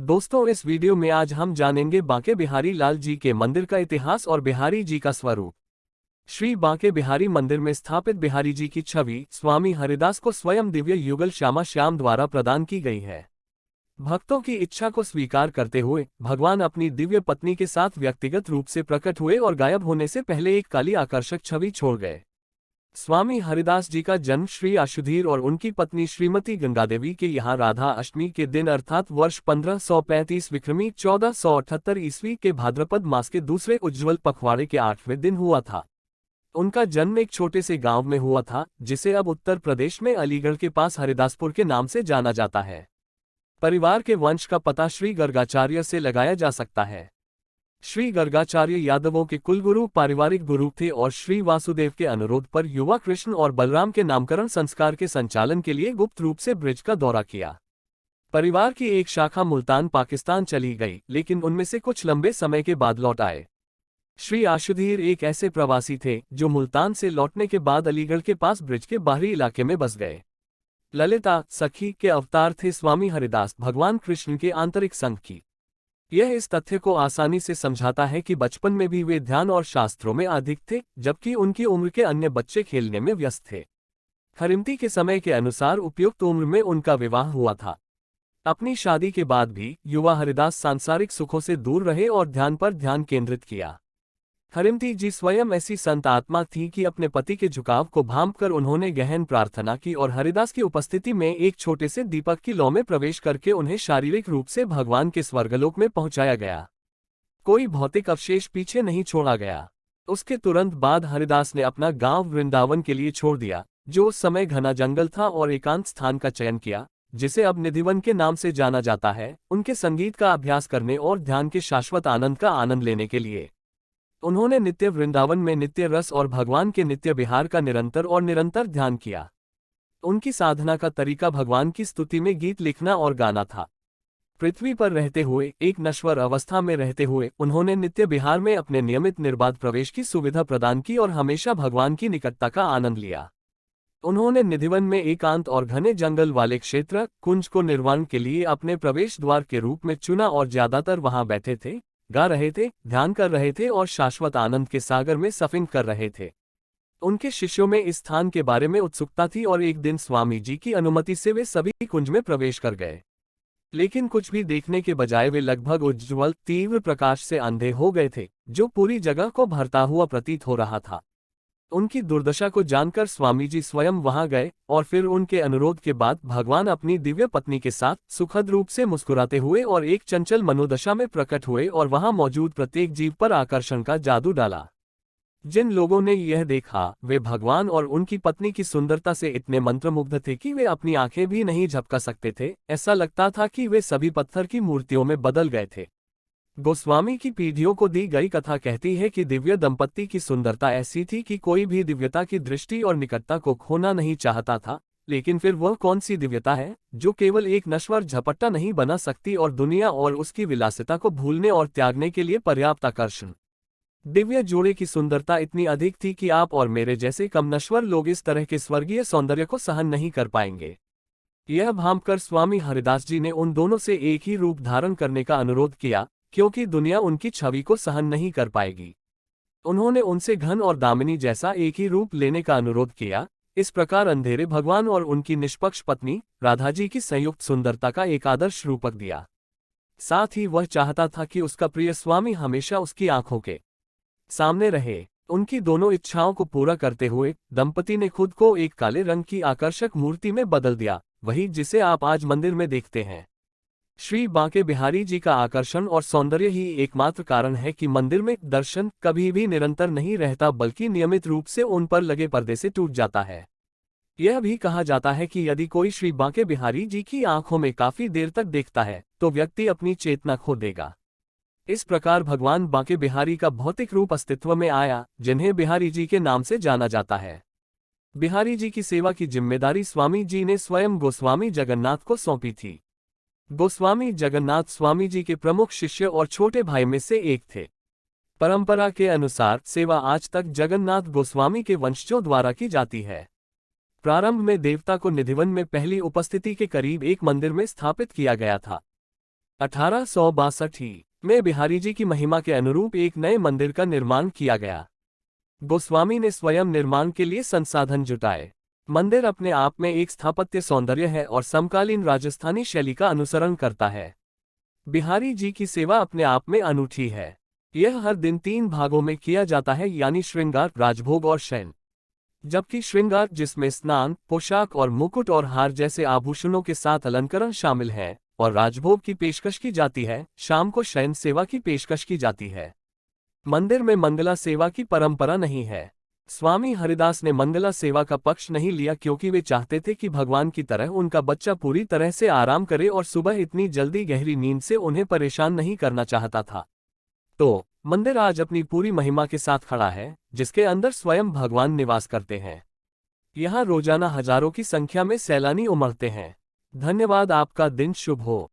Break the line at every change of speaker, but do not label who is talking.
दोस्तों, इस वीडियो में आज हम जानेंगे बांके बिहारी लाल जी के मंदिर का इतिहास और बिहारी जी का स्वरूप। श्री बांके बिहारी मंदिर में स्थापित बिहारी जी की छवि स्वामी हरिदास को स्वयं दिव्य युगल श्यामा श्याम द्वारा प्रदान की गई है। भक्तों की इच्छा को स्वीकार करते हुए भगवान अपनी दिव्य पत्नी के साथ व्यक्तिगत रूप से प्रकट हुए और गायब होने से पहले एक काली आकर्षक छवि छोड़ गए। स्वामी हरिदास जी का जन्म श्री आशुधीर और उनकी पत्नी श्रीमती गंगादेवी के यहाँ राधा अष्टमी के दिन अर्थात वर्ष 1535 विक्रमी 1478 ईस्वी के भाद्रपद मास के दूसरे उज्ज्वल पखवाड़े के 8वें दिन हुआ था। उनका जन्म एक छोटे से गांव में हुआ था, जिसे अब उत्तर प्रदेश में अलीगढ़ के पास हरिदासपुर के नाम से जाना जाता है। परिवार के वंश का पता श्री गर्गाचार्य से लगाया जा सकता है। श्री गर्गाचार्य यादवों के कुलगुरु पारिवारिक गुरु थे और श्री वासुदेव के अनुरोध पर युवा कृष्ण और बलराम के नामकरण संस्कार के संचालन के लिए गुप्त रूप से ब्रिज का दौरा किया। परिवार की एक शाखा मुल्तान पाकिस्तान चली गई, लेकिन उनमें से कुछ लंबे समय के बाद लौट आए। श्री आशुधीर एक ऐसे प्रवासी थे जो मुल्तान से लौटने के बाद अलीगढ़ के पास ब्रिज के बाहरी इलाके में बस गए। ललिता सखी के अवतार थे स्वामी हरिदास भगवान कृष्ण के आंतरिक संघ की। यह इस तथ्य को आसानी से समझाता है कि बचपन में भी वे ध्यान और शास्त्रों में अधिक थे, जबकि उनकी उम्र के अन्य बच्चे खेलने में व्यस्त थे। खरिमती के समय के अनुसार उपयुक्त उम्र में उनका विवाह हुआ था। अपनी शादी के बाद भी युवा हरिदास सांसारिक सुखों से दूर रहे और ध्यान पर ध्यान केंद्रित किया। खरिमती जी स्वयं ऐसी संत आत्मा थी कि अपने पति के झुकाव को भांपकर उन्होंने गहन प्रार्थना की और हरिदास की उपस्थिति में एक छोटे से दीपक की लौ में प्रवेश करके उन्हें शारीरिक रूप से भगवान के स्वर्गलोक में पहुंचाया गया। कोई भौतिक अवशेष पीछे नहीं छोड़ा गया। उसके तुरंत बाद हरिदास ने अपना गांव वृंदावन के लिए छोड़ दिया, जो उस समय घना जंगल था, और एकांत स्थान का चयन किया, जिसे अब निधिवन के नाम से जाना जाता है, उनके संगीत का अभ्यास करने और ध्यान के शाश्वत आनंद का आनंद लेने के लिए। उन्होंने नित्य वृंदावन में नित्य रस और भगवान के नित्य विहार का निरंतर ध्यान किया। उनकी साधना का तरीका भगवान की स्तुति में गीत लिखना और गाना था। पृथ्वी पर रहते हुए, एक नश्वर अवस्था में रहते हुए, उन्होंने नित्य विहार में अपने नियमित निर्बाध प्रवेश की सुविधा प्रदान की और हमेशा भगवान की निकटता का आनंद लिया। उन्होंने निधिवन में एकांत और घने जंगल वाले क्षेत्र कुंज को निर्वाण के लिए अपने प्रवेश द्वार के रूप में चुना और ज्यादातर वहां बैठे थे, गा रहे थे, ध्यान कर रहे थे और शाश्वत आनंद के सागर में सफिंग कर रहे थे। उनके शिष्यों में इस स्थान के बारे में उत्सुकता थी और एक दिन स्वामी जी की अनुमति से वे सभी कुंज में प्रवेश कर गए। लेकिन कुछ भी देखने के बजाय वे लगभग उज्ज्वल तीव्र प्रकाश से अंधे हो गए थे, जो पूरी जगह को भरता हुआ प्रतीत हो रहा था। उनकी दुर्दशा को जानकर स्वामी जी स्वयं वहां गए और फिर उनके अनुरोध के बाद भगवान अपनी दिव्य पत्नी के साथ सुखद रूप से मुस्कुराते हुए और एक चंचल मनोदशा में प्रकट हुए और वहां मौजूद प्रत्येक जीव पर आकर्षण का जादू डाला। जिन लोगों ने यह देखा वे भगवान और उनकी पत्नी की सुंदरता से इतने मंत्रमुग्ध थे कि वे अपनी आंखें भी नहीं झपका सकते थे। ऐसा लगता था कि वे सभी पत्थर की मूर्तियों में बदल गए थे। गोस्वामी की पीढ़ियों को दी गई कथा कहती है कि दिव्य दंपत्ति की सुंदरता ऐसी थी कि कोई भी दिव्यता की दृष्टि और निकटता को खोना नहीं चाहता था। लेकिन फिर वह कौन सी दिव्यता है जो केवल एक नश्वर झपट्टा नहीं बना सकती और दुनिया और उसकी विलासिता को भूलने और त्यागने के लिए पर्याप्त आकर्षण। दिव्य जोड़े की सुंदरता इतनी अधिक थी कि आप और मेरे जैसे कम नश्वर लोग इस तरह के स्वर्गीय सौंदर्य को सहन नहीं कर पाएंगे। यह भांपकर स्वामी हरिदास जी ने उन दोनों से एक ही रूप धारण करने का अनुरोध किया, क्योंकि दुनिया उनकी छवि को सहन नहीं कर पाएगी। उन्होंने उनसे घन और दामिनी जैसा एक ही रूप लेने का अनुरोध किया। इस प्रकार अंधेरे भगवान और उनकी निष्पक्ष पत्नी राधा जी की संयुक्त सुंदरता का एक आदर्श रूपक दिया। साथ ही वह चाहता था कि उसका प्रिय स्वामी हमेशा उसकी आंखों के सामने रहे। उनकी दोनों इच्छाओं को पूरा करते हुए दंपति ने खुद को एक काले रंग की आकर्षक मूर्ति में बदल दिया, वही जिसे आप आज मंदिर में देखते हैं। श्री बांके बिहारी जी का आकर्षण और सौंदर्य ही एकमात्र कारण है कि मंदिर में दर्शन कभी भी निरंतर नहीं रहता, बल्कि नियमित रूप से उन पर लगे पर्दे से टूट जाता है। यह भी कहा जाता है कि यदि कोई श्री बांके बिहारी जी की आंखों में काफी देर तक देखता है तो व्यक्ति अपनी चेतना खो देगा। इस प्रकार भगवान बांके बिहारी का भौतिक रूप अस्तित्व में आया, जिन्हें बिहारी जी के नाम से जाना जाता है। बिहारी जी की सेवा की जिम्मेदारी स्वामी जी ने स्वयं गोस्वामी जगन्नाथ को सौंपी थी। गोस्वामी जगन्नाथ स्वामी जी के प्रमुख शिष्य और छोटे भाई में से एक थे। परंपरा के अनुसार सेवा आज तक जगन्नाथ गोस्वामी के वंशजों द्वारा की जाती है। प्रारंभ में देवता को निधिवन में पहली उपस्थिति के करीब एक मंदिर में स्थापित किया गया था। 1862 में बिहारी जी की महिमा के अनुरूप एक नए मंदिर का निर्माण किया गया। गोस्वामी ने स्वयं निर्माण के लिए संसाधन जुटाए। मंदिर अपने आप में एक स्थापत्य सौंदर्य है और समकालीन राजस्थानी शैली का अनुसरण करता है। बिहारी जी की सेवा अपने आप में अनूठी है। यह हर दिन 3 भागों में किया जाता है, यानी श्रृंगार, राजभोग और शयन। जबकि श्रृंगार, जिसमें स्नान, पोशाक और मुकुट और हार जैसे आभूषणों के साथ अलंकरण शामिल हैं, और राजभोग की पेशकश की जाती है, शाम को शयन सेवा की पेशकश की जाती है। मंदिर में मंगला सेवा की परंपरा नहीं है। स्वामी हरिदास ने मंगला सेवा का पक्ष नहीं लिया क्योंकि वे चाहते थे कि भगवान की तरह उनका बच्चा पूरी तरह से आराम करे और सुबह इतनी जल्दी गहरी नींद से उन्हें परेशान नहीं करना चाहता था। तो मंदिर आज अपनी पूरी महिमा के साथ खड़ा है, जिसके अंदर स्वयं भगवान निवास करते हैं। यहाँ रोजाना हजारों की संख्या में सैलानी उमड़ते हैं। धन्यवाद। आपका दिन शुभ हो।